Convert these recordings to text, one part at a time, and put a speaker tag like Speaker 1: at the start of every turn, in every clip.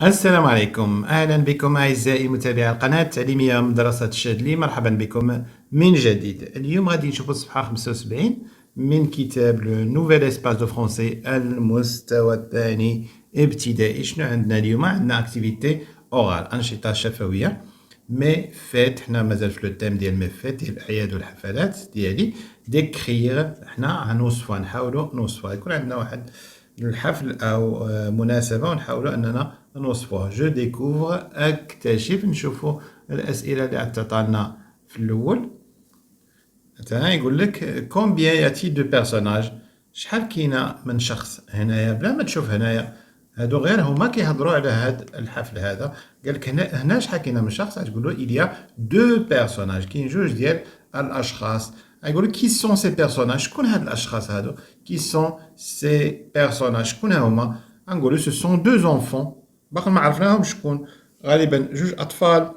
Speaker 1: السلام عليكم، أهلا بكم أعزائي متابعي القناة التعليمية مدرسة الشاذلي. مرحبا بكم من جديد. اليوم غادي نشوفوا الصفحة 75 من كتاب لو نوفيل اسباس دو فرونسي المستوى الثاني ابتدائي. شنو عندنا اليوم؟ عندنا اكتيفيتي اورال، أنشطة شفوية. مي فات، حنا مازال في لو تيم ديال مي فات، ديال الأعياد والحفلات ديالي. ديكريغ، حنا غنوصفوها، نحاولوا نوصفوها. يكون عندنا واحد الحفل أو مناسبة ونحاولوا أننا نوصفوها. جو ديكوفر، أكتشف. نشوفوا الأسئلة اللي عطاتنا في الأول. مثلا يقول لك كومبيان ياتي دو بيرسوناج، شحال كاينه من شخص هنايا. بلا ما تشوف هنايا، هادو غير هما كيهضروا على هاد الحفل هذا. قال لك هنا شحال كاينه من شخص، تقول له إليا دو بيرسوناج، كاين جوج ديال الاشخاص. يقول لك كي سون سي بيرسوناج، شكون هاد الاشخاص هادو؟ كي سون سي بيرسوناج، شكون هما؟ غنقولوا سو سون دو زونفون، باقي ما عرفناهمش شكون. غالبا جوج اطفال،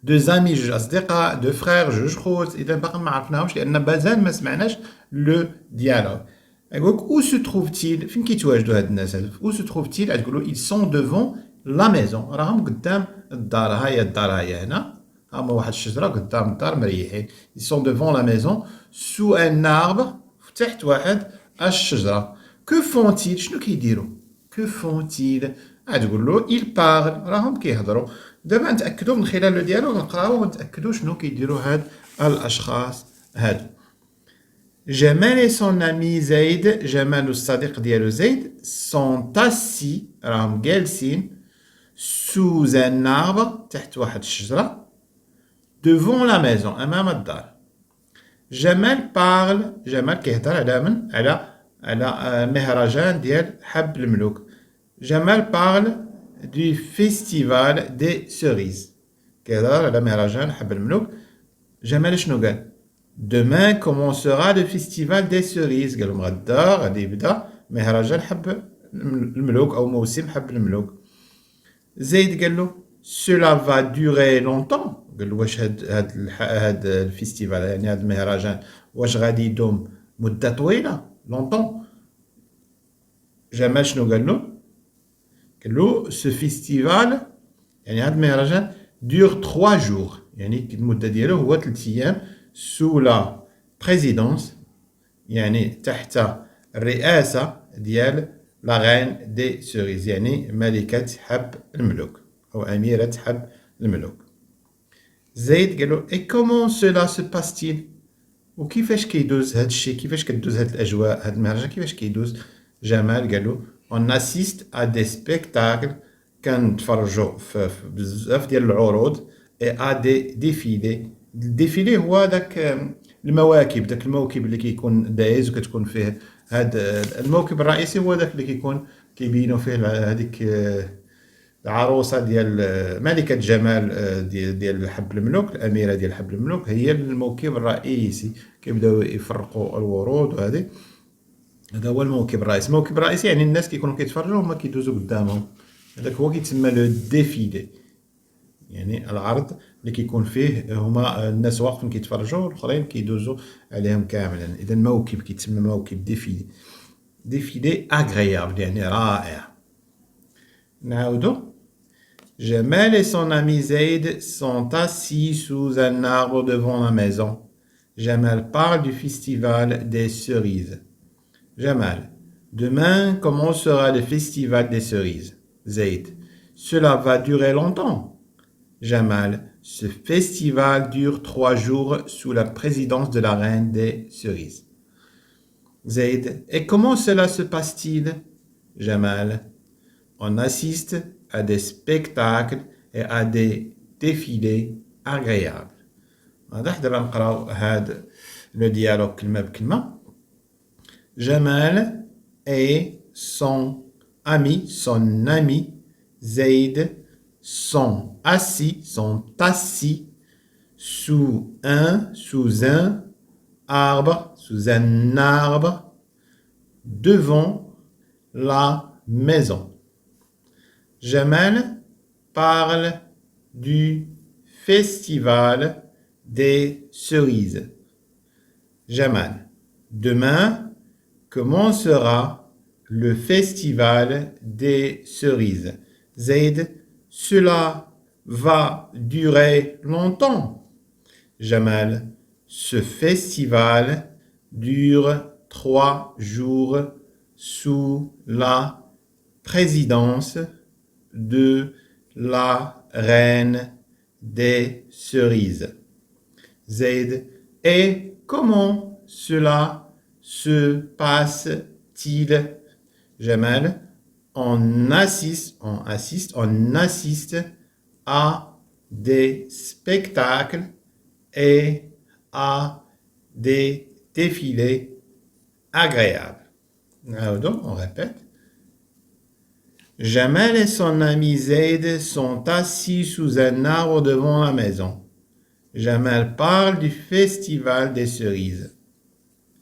Speaker 1: دو زامي، جوج اصدقاء، دو فخير، جوج خوت. اذا باقي ما عرفناهمش لان مازال ما سمعناش لو ديالوغ. يقول لك او سو تروف تيل، فين كيتواجدوا هاد الناس هادو؟ او سو تروف تيل، تقولوا ils sont devant لا ميزون، راهم قدام الدار. ها هي الدار، ها هي هنا، هما واحد الشجره قدام الدار مريحين. ils sont devant la maison sous un arbre، تحت واحد الشجره. que font-ils، شنو كيديروا؟ que font-ils، تقول له ils parlent، راهم كيهضروا. دابا نتاكدوا من خلال لو ديالوغ، نقراو ونتاكدوا شنو كيديروا هاد الاشخاص هادو. جمال et son ami زيد، جمال الصديق ديالو زيد، sont assis، راهم جالسين، sous un arbre، تحت واحد الشجرة، devant la maison، أمام الدار. جمال parle، جمال كيهضر على من؟ على مهرجان ديال حب الملوك. جمال parle du festival des cerises، كيهضر على مهرجان حب الملوك. جمال شنو قال؟ Demain commencera le festival des cerises، قال لهم غدا غادي يبدا مهرجان حب الملوك او موسم حب الملوك. زيد قال له cela va durer longtemps، قال له واش هاد الفيستيفال، يعني هاد المهرجان، واش غادي يدوم مده طويله؟ لونطون. جمال شنو قال له؟ قال له ce festival، يعني هاد المهرجان dure 3 jours، يعني المده ديالو هو 3 ايام. sous la présidence، يعني تحت الرئاسة ديال لا غين دي سوريز، يعني ملكة حب الملوك أو أميرة حب الملوك. زيد قال له اي كومون سولا سو باستيل، وكيفاش كيدوز هاد الشيء، كيفاش كدوز هاد الأجواء، هاد المهرجان كيفاش كيدوز؟ جمال قال له اون اسيست ا دي سبيكتاكل، كنتفرجوا في بزاف ديال العروض، اي ا دي ديفيلي. الديفيلي هو داك المواكب، داك الموكب اللي كيكون دايز وكتكون فيه هاد الموكب الرئيسي، هو داك اللي كيكون كيبينوا فيه هذيك العروسه ديال ملكه جمال ديال حب الملوك، الاميره ديال حب الملوك، هي الموكب الرئيسي. كيبداو يفرقوا الورود وهذه، هذا هو الموكب الرئيسي. الموكب الرئيسي يعني الناس كيكونوا كيتفرجوا وهما كيدوزوا قدامهم، هذاك هو كيتسمى لو ديفيلي، يعني العرض اللي كيكون فيه هما الناس واقفين كيتفرجوا والاخرين كيدوزوا عليهم كاملا. اذا موكب كيتسمى موكب ديفيلي. ديفيلي اغريابل يعني رائع. نعاودو. Jamel et son ami Zaid sont assis sous un arbre devant la maison. Jamal parle du festival des cerises. Jamal: demain commencera le festival des cerises. Zaid: cela va durer longtemps. Jamal: ce festival dure 3 jours sous la présidence de la reine des cerises. Zaid: et comment cela se passe-t-il? Jamal: on assiste à des spectacles et à des défilés agréables. دابا نقراو هاد لو ديالوغ كلمة بكلمة. Jamal et son ami Zaid sont assis sous un arbre devant la maison. Jamal parle du festival des cerises. Jamal: demain commencera le festival des cerises. زيد cela va durer longtemps. Jamal, ce festival dure 3 jours sous la présidence de la reine des cerises. Zaid, et comment cela se passe-t-il? Jamal, on assiste à des spectacles et à des défilés agréables. Donc, on répète. Jamal et son ami Zaid sont assis sous un arbre devant la maison. Jamal parle du festival des cerises.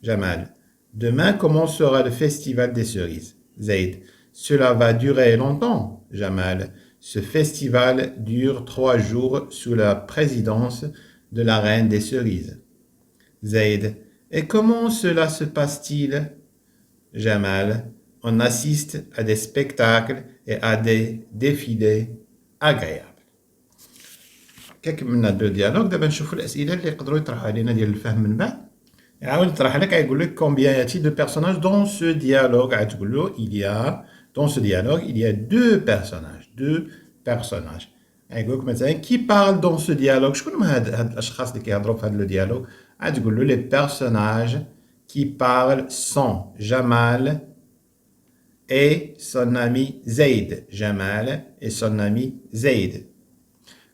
Speaker 1: Jamal, demain commencera le festival des cerises. Zaid, cela va durer longtemps. Jamal, ce festival dure 3 jours sous la présidence de la reine des cerises. Zaid, et comment cela se passe-t-il? Jamal, on assiste à des spectacles et à des défilés agréables. كملنا دو ديالوج. دابا نشوفوا الاسئله اللي يقدروا يطرحوا علينا ديال الفهم من بعد. يعاود يطرح لك يقول لك combien y a-t-il de personnages dans ce dialogue. عاد تقول له il y a dans ce dialogue il y a deux personnages. يقول لك مثلا qui parle dans ce dialogue. شكون هما هاد الاشخاص اللي كيهضروا في هذا لو ديالوج. عاد تقول له les personnages qui parlent sont Jamal et son ami Zaid. Jamal et son ami Zaid.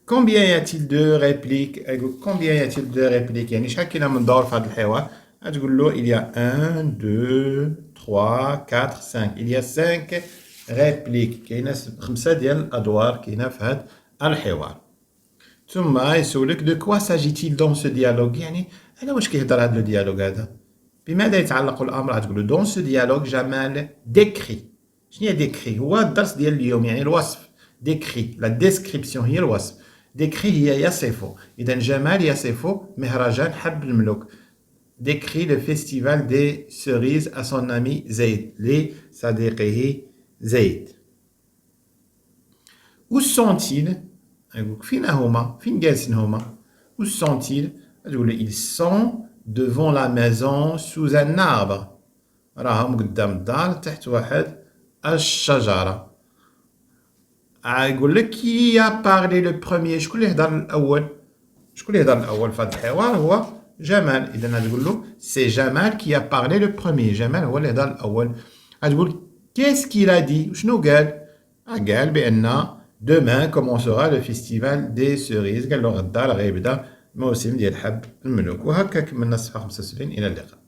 Speaker 1: Combien y a-t-il de répliques? Combien y a-t-il de répliques؟ يعني شحال كاينه من دور في هذا الحوار. تقول له il y a 1 2 3 4 5. il y a 5 répliques. كاينه 5 ديال الادوار كاينه في هذا الحوار. ثم يسولك de quoi s'agit-il dans ce dialogue. يعني على واش كيهضر هذا الديالوج هذا؟ بماذا يتعلق الامر؟ تقول له dans ce dialogue جمال décrit. شنو هي décrit؟ هو الدرس ديال اليوم يعني الوصف. décrit la description هي الوصف. décrit هي يصف. إذا جمال يصف مهرجان حب الملوك. décrit le festival des cerises à son ami Zaid لصديقه زيد. où sont-ils؟ فين هما؟ فين جالسين هما؟ où sont-ils؟ تقول ils sont devant la maison sous un arbre. راهم قدام الدار تحت واحد الشجرة. يقول لك كي a parlé le premier. شكون اللي هضر الأول؟ شكون اللي هضر الأول في هذا الحوار؟ هو جمال. إذا تقول له سي جمال كي a parlé le premier. جمال هو اللي هضر الأول. تقول qu'est-ce qu'il a dit؟ شنو قال؟ قال بأن demain commencera le festival des cerises. قال له غدا غيبدا موسم ديال حب الملوك. وهكا كملنا الصفحة 75. إلى اللقاء.